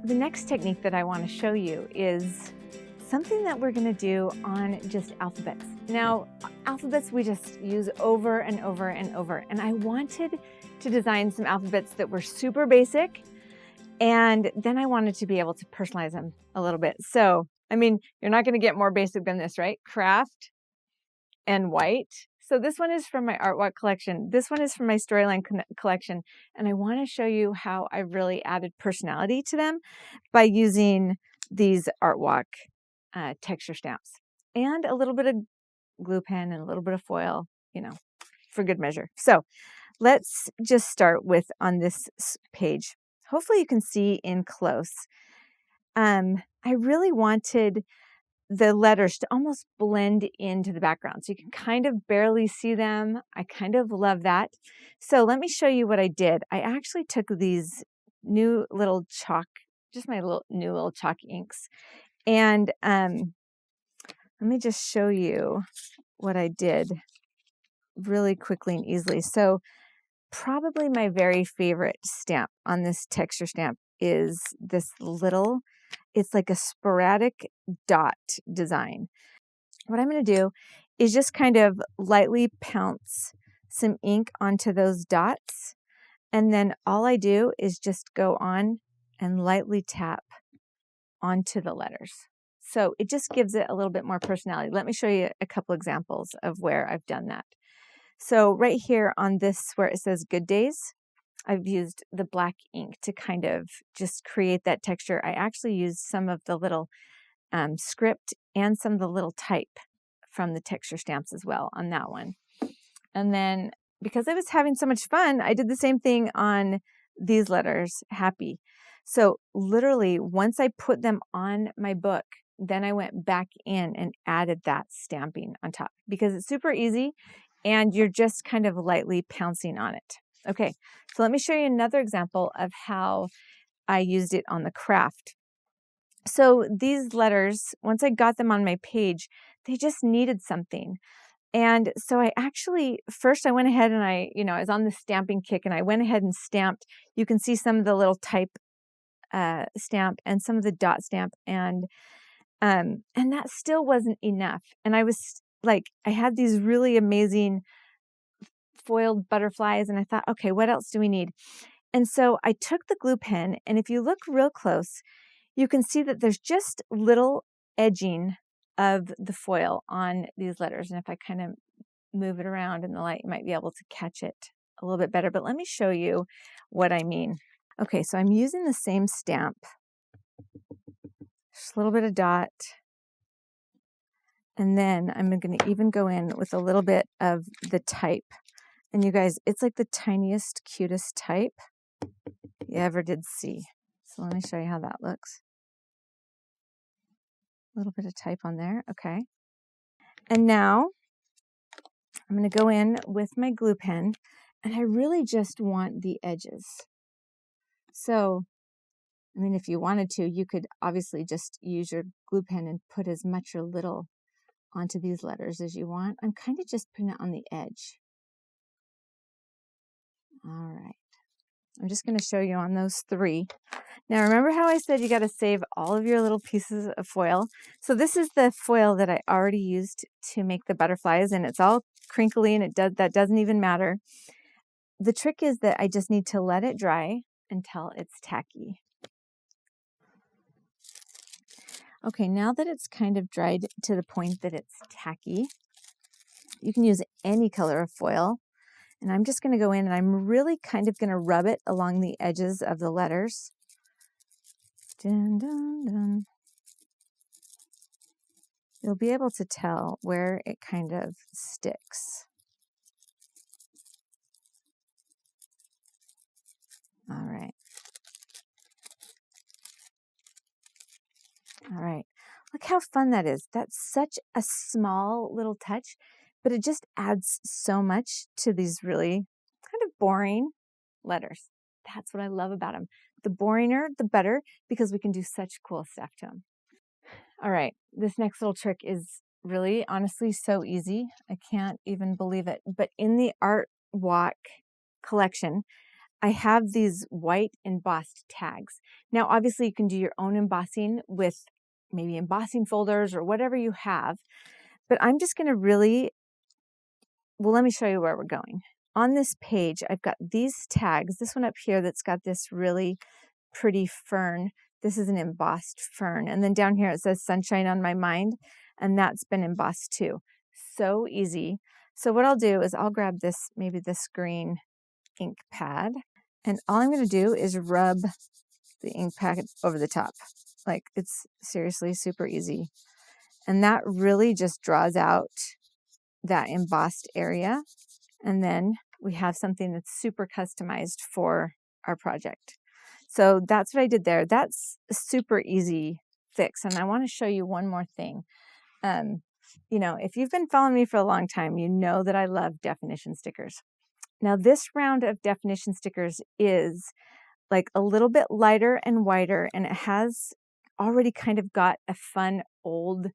The next technique that I want to show you is something that we're going to do on just alphabets. Now, alphabets we just use over and over and over, and I wanted to design some alphabets that were super basic, and then I wanted to be able to personalize them a little bit. So, I mean, you're not going to get more basic than this, right? Craft and white. So this one is from my Art Walk collection. This one is from my Storyline collection. And I want to show you how I really added personality to them by using these Art Walk texture stamps and a little bit of glue pen and a little bit of foil, for good measure. So let's just start with on this page. Hopefully you can see in close. I really wanted the letters to almost blend into the background. So you can kind of barely see them. I kind of love that. So let me show you what I did. I actually took these new little chalk, just my new little chalk inks. And let me just show you what I did really quickly and easily. So probably my very favorite stamp on this texture stamp is this little, it's like a sporadic dot design. What I'm going to do is just kind of lightly pounce some ink onto those dots. And then all I do is just go on and lightly tap onto the letters. So it just gives it a little bit more personality. Let me show you a couple examples of where I've done that. So right here on this where it says Good Days, I've used the black ink to kind of just create that texture. I actually used some of the little script and some of the little type from the texture stamps as well on that one. And then because I was having so much fun, I did the same thing on these letters, Happy. So literally once I put them on my book, then I went back in and added that stamping on top because it's super easy and you're just kind of lightly pouncing on it. Okay, so let me show you another example of how I used it on the craft. So these letters, once I got them on my page, they just needed something. And so I actually, first I went ahead and I was on the stamping kick and I went ahead and stamped. You can see some of the little type stamp and some of the dot stamp and that still wasn't enough. And I was like, I had these really amazing foiled butterflies and I thought, okay, what else do we need? And so I took the glue pen and if you look real close, you can see that there's just little edging of the foil on these letters. And if I kind of move it around in the light, you might be able to catch it a little bit better. But let me show you what I mean. Okay, so I'm using the same stamp. Just a little bit of dot. And then I'm going to even go in with a little bit of the type. And you guys, it's like the tiniest, cutest type you ever did see. So let me show you how that looks. A little bit of type on there. Okay. And now I'm going to go in with my glue pen and I really just want the edges. So, I mean, if you wanted to, you could obviously just use your glue pen and put as much or little onto these letters as you want. I'm kind of just putting it on the edge. All right. I'm just going to show you on those three. Now, remember how I said you got to save all of your little pieces of foil? So this is the foil that I already used to make the butterflies, and it's all crinkly, and that doesn't even matter. The trick is that I just need to let it dry until it's tacky. Okay, now that it's kind of dried to the point that it's tacky, you can use any color of foil. And I'm just going to go in and I'm really kind of going to rub it along the edges of the letters. Dun, dun, dun. You'll be able to tell where it kind of sticks. All right. All right. Look how fun that is. That's such a small little touch, but it just adds so much to these really kind of boring letters. That's what I love about them. The boringer, the better, because we can do such cool stuff to them. All right, this next little trick is really, honestly, so easy. I can't even believe it. But in the Art Walk collection, I have these white embossed tags. Now, obviously you can do your own embossing with maybe embossing folders or whatever you have, but I'm just going to well, let me show you where we're going. On this page, I've got these tags, this one up here that's got this really pretty fern. This is an embossed fern. And then down here it says sunshine on my mind, and that's been embossed too. So easy. So what I'll do is I'll grab maybe this green ink pad, and all I'm going to do is rub the ink pad over the top. Like, it's seriously super easy. And that really just draws out that embossed area. And then we have something that's super customized for our project. So that's what I did there. That's a super easy fix. And I want to show you one more thing. You know, if you've been following me for a long time, you know that I love definition stickers. Now, this round of definition stickers is like a little bit lighter and whiter, and it has already kind of got a fun old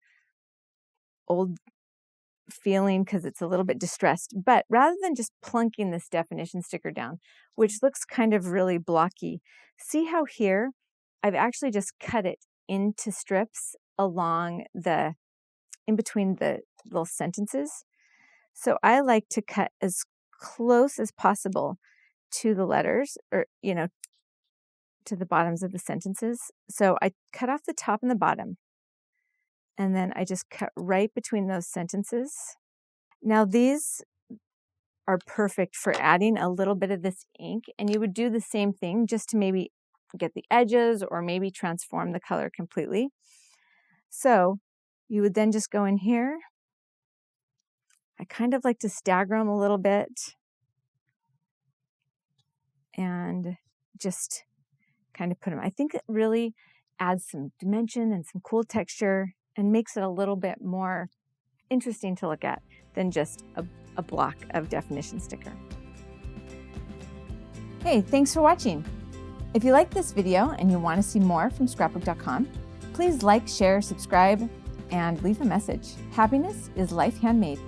feeling because it's a little bit distressed. But rather than just plunking this definition sticker down, which looks kind of really blocky, see how here I've actually just cut it into strips in between the little sentences. So I like to cut as close as possible to the letters, or, you know, to the bottoms of the sentences. So I cut off the top and the bottom, and then I just cut right between those sentences. Now these are perfect for adding a little bit of this ink, and you would do the same thing just to maybe get the edges or maybe transform the color completely. So you would then just go in here. I kind of like to stagger them a little bit and just kind of put them. I think it really adds some dimension and some cool texture and makes it a little bit more interesting to look at than just a block of definition sticker. Hey, thanks for watching. If you like this video and you want to see more from Scrapbook.com, please like, share, subscribe, and leave a message. Happiness is life handmade.